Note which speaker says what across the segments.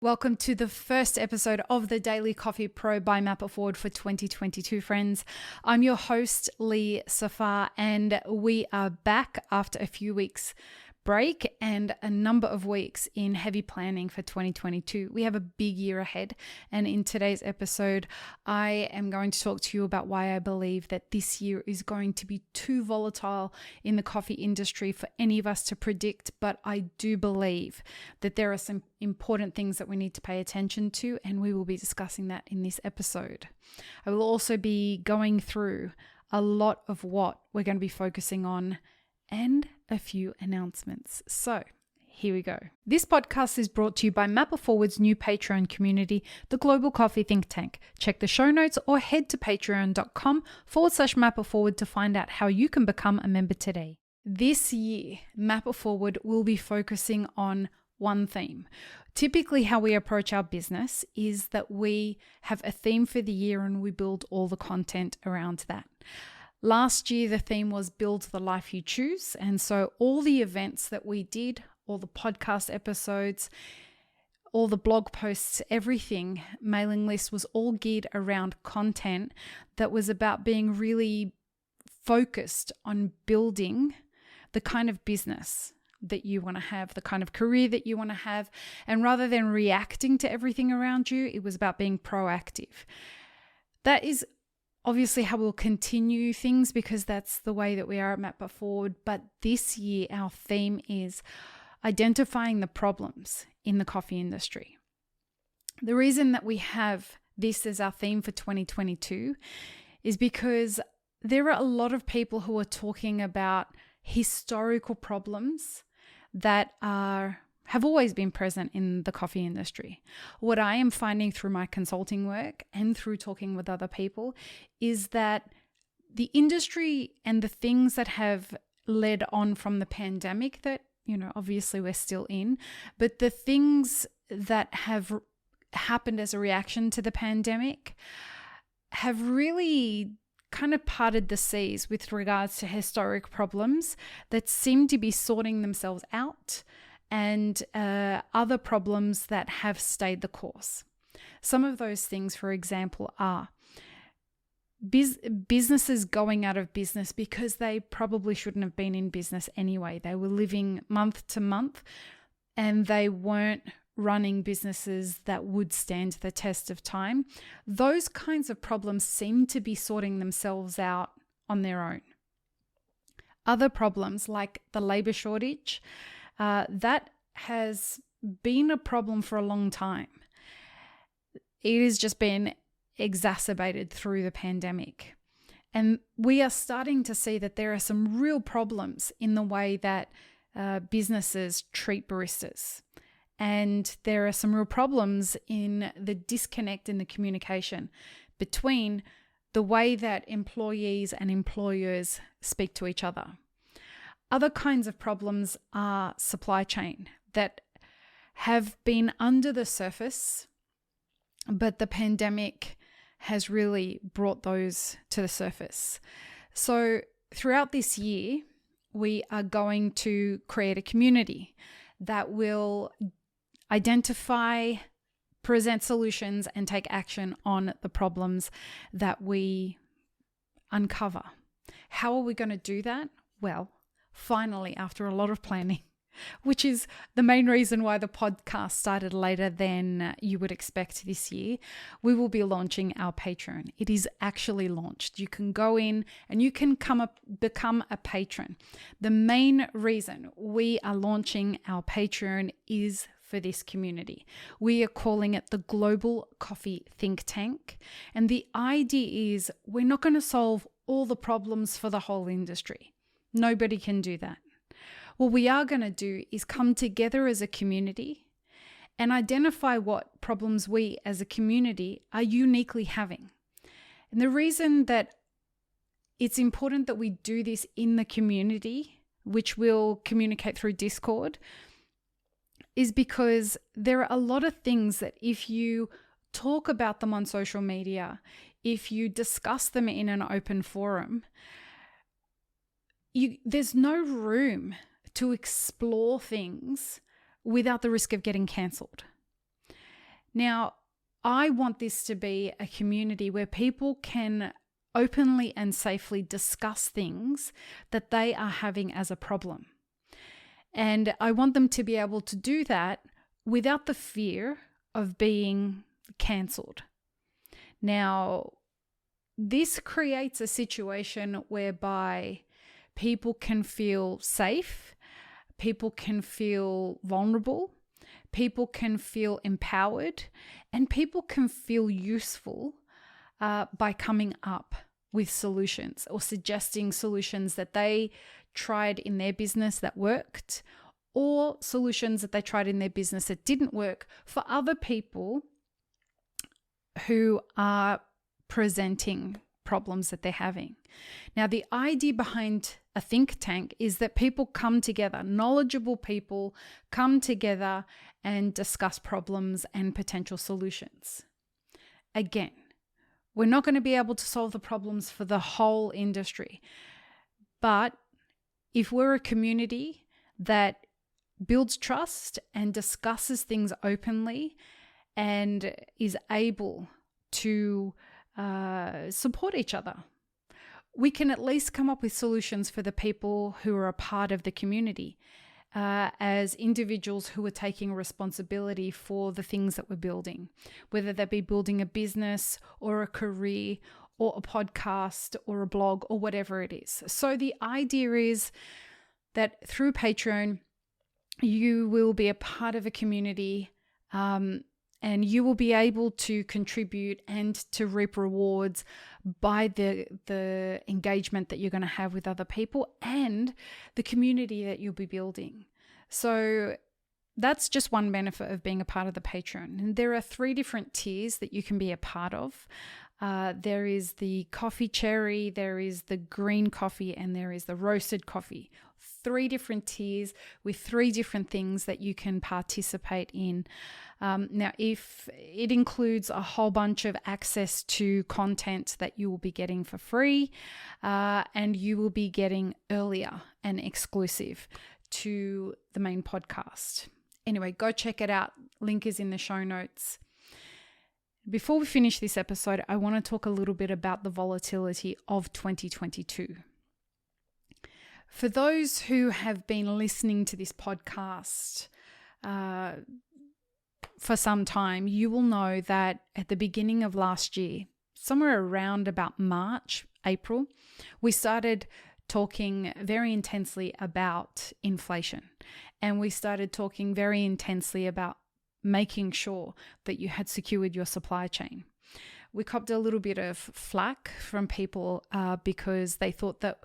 Speaker 1: Welcome to the first episode of the Daily Coffee Pro by Map It Forward for 2022, friends. I'm your host, Lee Safar, and we are back after a few weeks break and a number of weeks in heavy planning for 2022. We have a big year ahead, and in today's episode, I am going to talk to you about why I believe that this year is going to be too volatile in the coffee industry for any of us to predict, but I do believe that there are some important things that we need to pay attention to, and we will be discussing that in this episode. I will also be going through a lot of what we're going to be focusing on and a few announcements. So here we go. This podcast is brought to you by Map It Forward's new Patreon community, the Global Coffee Thinktank. Check the show notes or head to patreon.com/Map It Forward to find out how you can become a member today. This year, Map It Forward will be focusing on one theme. Typically, how we approach our business is that we have a theme for the year and we build all the content around that. Last year, the theme was Build the Life You Choose. And so all the events that we did, all the podcast episodes, all the blog posts, everything, mailing list was all geared around content that was about being really focused on building the kind of business that you want to have, the kind of career that you want to have. And rather than reacting to everything around you, it was about being proactive. That is obviously how we'll continue things because that's the way that we are at Map It Forward. But this year, our theme is identifying the problems in the coffee industry. The reason that we have this as our theme for 2022 is because there are a lot of people who are talking about historical problems that have always been present in the coffee industry. What I am finding through my consulting work and through talking with other people is that the industry and the things that have led on from the pandemic that, obviously we're still in, but the things that have happened as a reaction to the pandemic have really kind of parted the seas with regards to historic problems that seem to be sorting themselves out and other problems that have stayed the course. Some of those things, for example, are businesses going out of business because they probably shouldn't have been in business anyway. They were living month to month and they weren't running businesses that would stand the test of time. Those kinds of problems seem to be sorting themselves out on their own. Other problems like the labor shortage, that has been a problem for a long time. It has just been exacerbated through the pandemic. And we are starting to see that there are some real problems in the way that businesses treat baristas. And there are some real problems in the disconnect in the communication between the way that employees and employers speak to each other. Other kinds of problems are supply chain that have been under the surface, but the pandemic has really brought those to the surface. So throughout this year, we are going to create a community that will identify, present solutions, and take action on the problems that we uncover. How are we going to do that? Well, finally, after a lot of planning, which is the main reason why the podcast started later than you would expect this year, we will be launching our Patreon. It is actually launched. You can go in and you can become a patron. The main reason we are launching our Patreon is for this community. We are calling it the Global Coffee Thinktank. And the idea is we're not going to solve all the problems for the whole industry. Nobody can do that. What we are going to do is come together as a community and identify what problems we as a community are uniquely having. And the reason that it's important that we do this in the community, which we'll communicate through Discord, is because there are a lot of things that if you talk about them on social media, if you discuss them in an open forum, there's no room to explore things without the risk of getting cancelled. Now, I want this to be a community where people can openly and safely discuss things that they are having as a problem. And I want them to be able to do that without the fear of being cancelled. Now, this creates a situation whereby people can feel safe, people can feel vulnerable, people can feel empowered, and people can feel useful by coming up with solutions or suggesting solutions that they tried in their business that worked, or solutions that they tried in their business that didn't work for other people who are presenting problems that they're having. Now, the idea behind a think tank is that people come together, knowledgeable people come together and discuss problems and potential solutions. Again, we're not going to be able to solve the problems for the whole industry, but if we're a community that builds trust and discusses things openly and is able to support each other, we can at least come up with solutions for the people who are a part of the community as individuals who are taking responsibility for the things that we're building, whether that be building a business or a career or a podcast or a blog or whatever it is. So the idea is that through Patreon, you will be a part of a community and you will be able to contribute and to reap rewards by the engagement that you're going to have with other people and the community that you'll be building. So that's just one benefit of being a part of the Patreon. And there are 3 different tiers that you can be a part of. There is the coffee cherry, there is the green coffee, and there is the roasted coffee. 3 different tiers with 3 different things that you can participate in. Now, if it includes a whole bunch of access to content that you will be getting for free, and you will be getting earlier and exclusive to the main podcast. Anyway, go check it out. Link is in the show notes. Before we finish this episode, I want to talk a little bit about the volatility of 2022. For those who have been listening to this podcast for some time, you will know that at the beginning of last year, somewhere around about March, April, we started talking very intensely about inflation. And we started talking very intensely about making sure that you had secured your supply chain. We copped a little bit of flack from people because they thought that,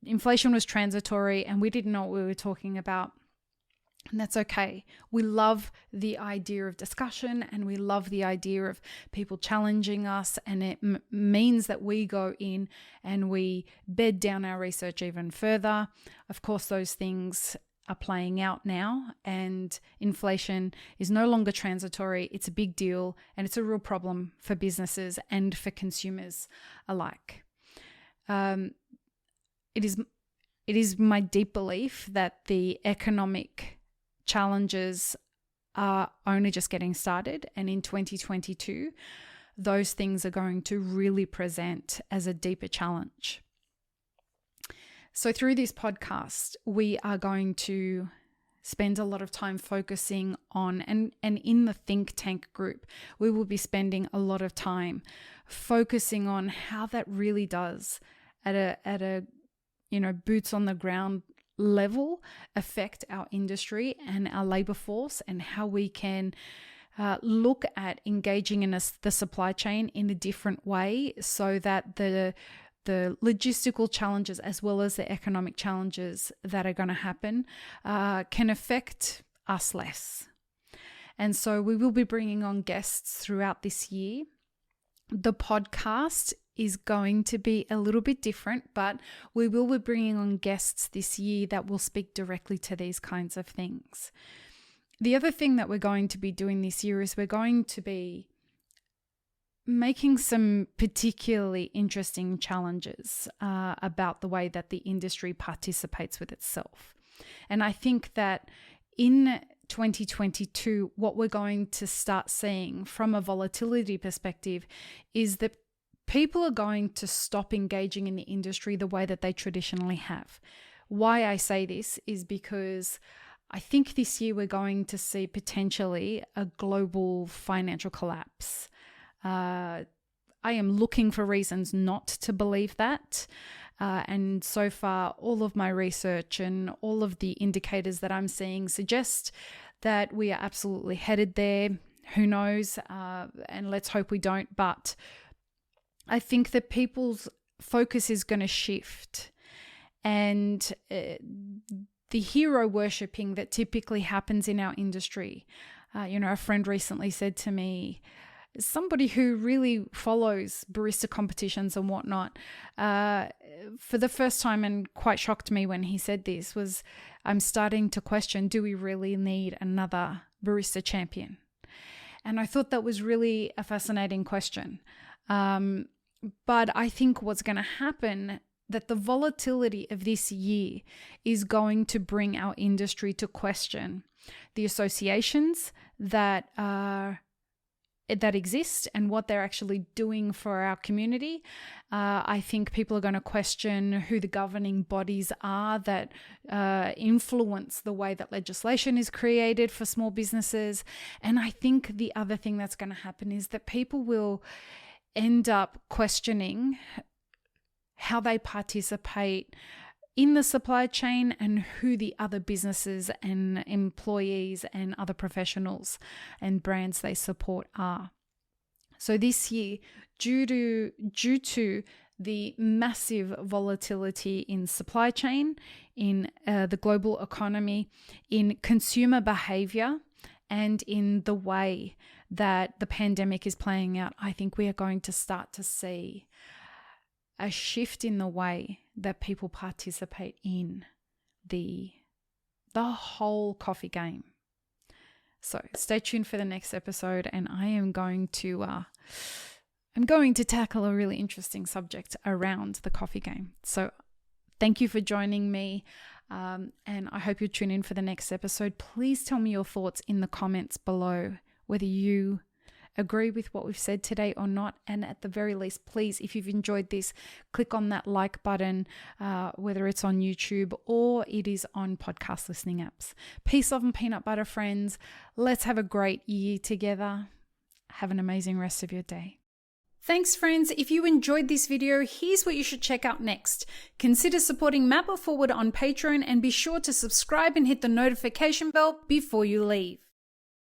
Speaker 1: inflation was transitory and we didn't know what we were talking about. And that's okay. We love the idea of discussion and we love the idea of people challenging us. And it means that we go in and we bed down our research even further. Of course, those things are playing out now and inflation is no longer transitory. It's a big deal and it's a real problem for businesses and for consumers alike. It is my deep belief that the economic challenges are only just getting started, and in 2022, those things are going to really present as a deeper challenge. So through this podcast, we are going to spend a lot of time focusing on, and in the think tank group, we will be spending a lot of time focusing on how that really does at a boots on the ground level affect our industry and our labor force, and how we can look at engaging in the supply chain in a different way so that the logistical challenges as well as the economic challenges that are going to happen can affect us less. And so we will be bringing on guests throughout this year. The podcast is going to be a little bit different, but we will be bringing on guests this year that will speak directly to these kinds of things. The other thing that we're going to be doing this year is we're going to be making some particularly interesting challenges about the way that the industry participates with itself. And I think that in 2022, what we're going to start seeing from a volatility perspective is that people are going to stop engaging in the industry the way that they traditionally have. Why I say this is because I think this year we're going to see potentially a global financial collapse. I am looking for reasons not to believe that. And so far, all of my research and all of the indicators that I'm seeing suggest that we are absolutely headed there. Who knows? And let's hope we don't. But I think that people's focus is going to shift. And the hero worshipping that typically happens in our industry. A friend recently said to me, somebody who really follows barista competitions and whatnot, for the first time, and quite shocked me when he said this, was I'm starting to question, do we really need another barista champion? And I thought that was really a fascinating question. But I think what's going to happen, that the volatility of this year is going to bring our industry to question the associations that exist and what they're actually doing for our community. I think people are going to question who the governing bodies are that influence the way that legislation is created for small businesses. And I think the other thing that's going to happen is that people will end up questioning how they participate in the supply chain and who the other businesses and employees and other professionals and brands they support are. So this year, due to the massive volatility in supply chain, in the global economy, in consumer behavior, and in the way that the pandemic is playing out, I think we are going to start to see a shift in the way that people participate in the whole coffee game. So stay tuned for the next episode, and I am going to tackle a really interesting subject around the coffee game. So thank you for joining me, and I hope you'll tune in for the next episode. Please tell me your thoughts in the comments below, whether you agree with what we've said today or not. And at the very least, please, if you've enjoyed this, click on that like button, whether it's on YouTube or it is on podcast listening apps. Peace, love, and peanut butter, friends. Let's have a great year together. Have an amazing rest of your day. Thanks, friends. If you enjoyed this video, here's what you should check out next. Consider supporting Map It Forward on Patreon, and be sure to subscribe and hit the notification bell before you leave.